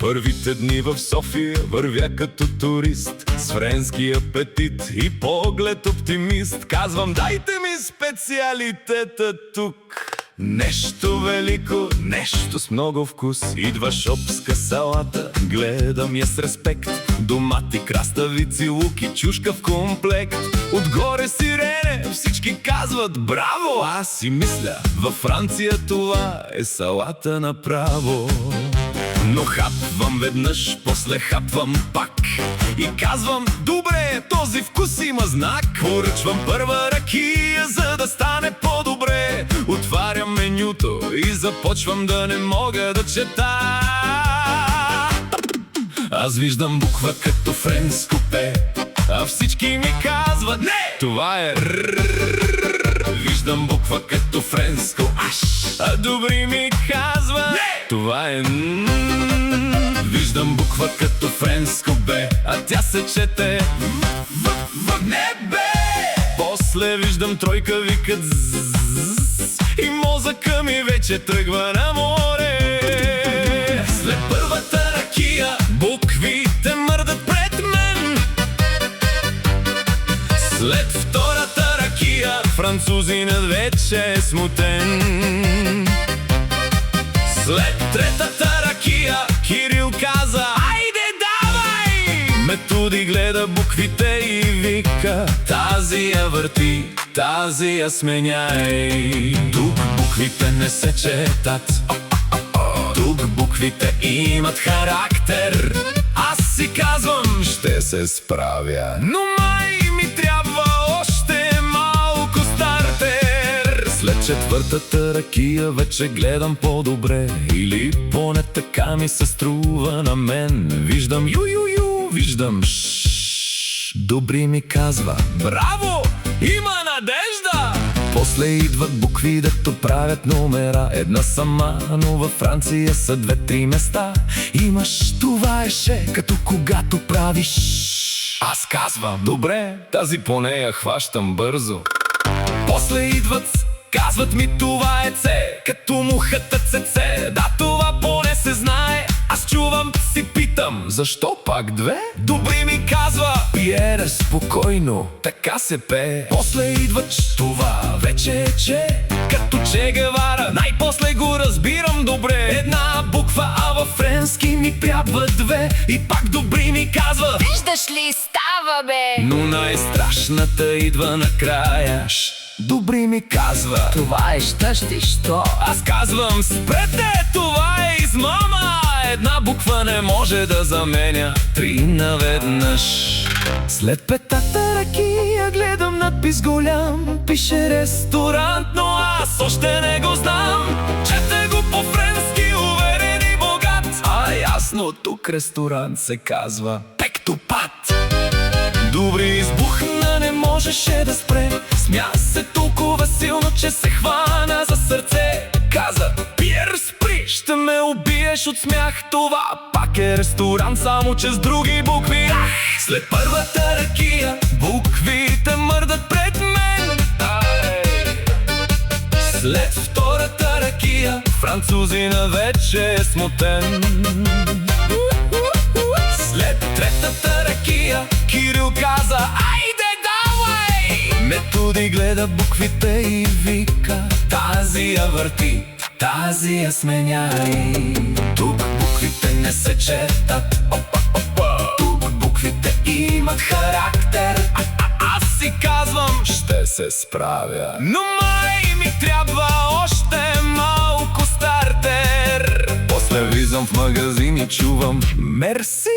Първите дни в София вървя като турист, с френски апетит и поглед оптимист. Казвам, дайте ми специалитета тук. Нещо велико, нещо с много вкус. Идва шопска салата, гледам я с респект. Домати, краставици, лук и чушка в комплект. Отгоре сирене, всички казват браво. Аз си мисля, във Франция това е салата направо. Но хапвам веднъж, после хапвам пак и казвам, добре, този вкус има знак. Поръчвам първа ракия, за да стане по-добре. Отварям менюто и започвам да не мога да чета. Аз виждам буква като френско П, а всички ми казват, не, това е р. Виждам буква като френско Аш, а добри ми казват, не, това е Н. Виждам буква като френско Б, а тя се чете в небе. После виждам тройка, викат З, и мозъка ми вече тръгва на море. След първата ракия буквите мърдат пред мен. След втората ракия французинът вече е смутен. След третата ракия Кирил каза, айде давай! Методи гледа буквите и вика, тази я върти, тази я сменяй. Тук буквите не се четат, тук буквите имат характер. Аз си казвам, ще се справя, но май ми трябва още малко стартер. След четвъртата ракия вече гледам по-добре, или поне така ми се струва на мен. Виждам ю-ю-ю, виждам ш. Добри ми казва, браво, има надежда! После идват букви, дето правят номера. Една сама, но във Франция са две-три места. Имаш, това е ше, като когато правиш. Аз казвам, добре, тази поне я хващам бързо. После идват, казват ми, това е С, като мухата ЦЦ. Да, това поне се знае. Аз чувам, си питам, защо пак две? Добри ми казва, Пиере, спокойно, така се пее. После идват, това вече е Че, като Че Гевара. Най-после го разбирам добре. Една буква, а във френски ми трябва две. И пак добри ми казва, виждаш ли, става бе. но най-страшната идва накрая. Добри ми казва, Това е щащи, що? аз казвам, спрете, това е измама. Една буква не може да заменя три наведнъж. След петата ракия гледам надпис голям, пише ресторант, но аз още не го знам. Чете го по-френски, уверен и богат. А ясно, тук ресторант се казва Пектопат. Добри избухна, не можеше да спре. Смя се толкова силно, че се хвана за сърце. Каза, Пиер, спри, ще ме убиеш от смях. Това пак е ресторант, само че с други букви. След първата ракия буквите мърдат пред мен. След втората ракия французина вече е смутен. След третата ракия Кирил каза, айде давай! Методи гледа буквите и вика, тази я върти, тази я сменяй. Тук буквите не се четат, тук буквите имат характер. Аз си казвам, ще се справя, но май ми трябва още малко стартер. После влизам в магазин и чувам, мерси.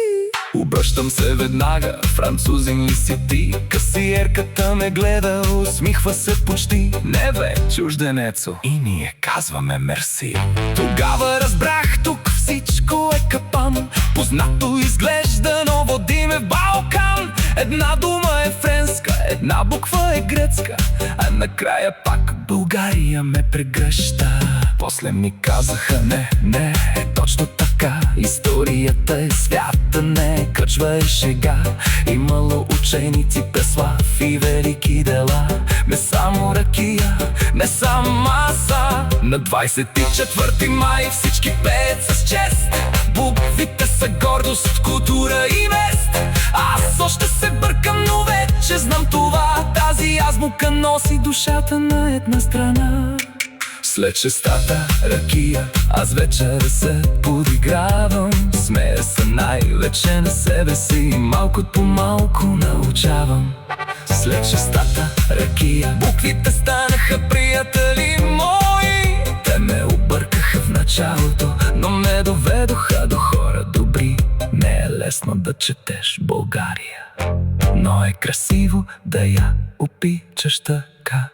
Обръщам се веднага, французин ли си ти? Касиерката ме гледа, усмихва се почти. Не бе, чужденецо, и ние казваме мерси. Тогава разбрах, тук всичко е капан. Познато изглежда, но води ме в Балкан. Една дума е френска, една буква е гръцка, а накрая пак България ме прегръща. После ми казаха, не, е точно така. Историята е свята, не кръчва е шега. Имало ученици, Преслав и велики дела. Не само ракия, не само маса. На 24 май всички пеят с чест. Буквите са гордост, култура и вест. Аз още се бъркам, но вече знам това. Тази азбука носи душата на една страна. След шестата ракия аз вечер се подигравам. Смея се най-вече на себе си и малко по малко научавам. След шестата ракия буквите станаха приятели мои. Те ме объркаха в началото, но ме доведоха до хора добри. Не е лесно да четеш България, но е красиво да я обичаш така.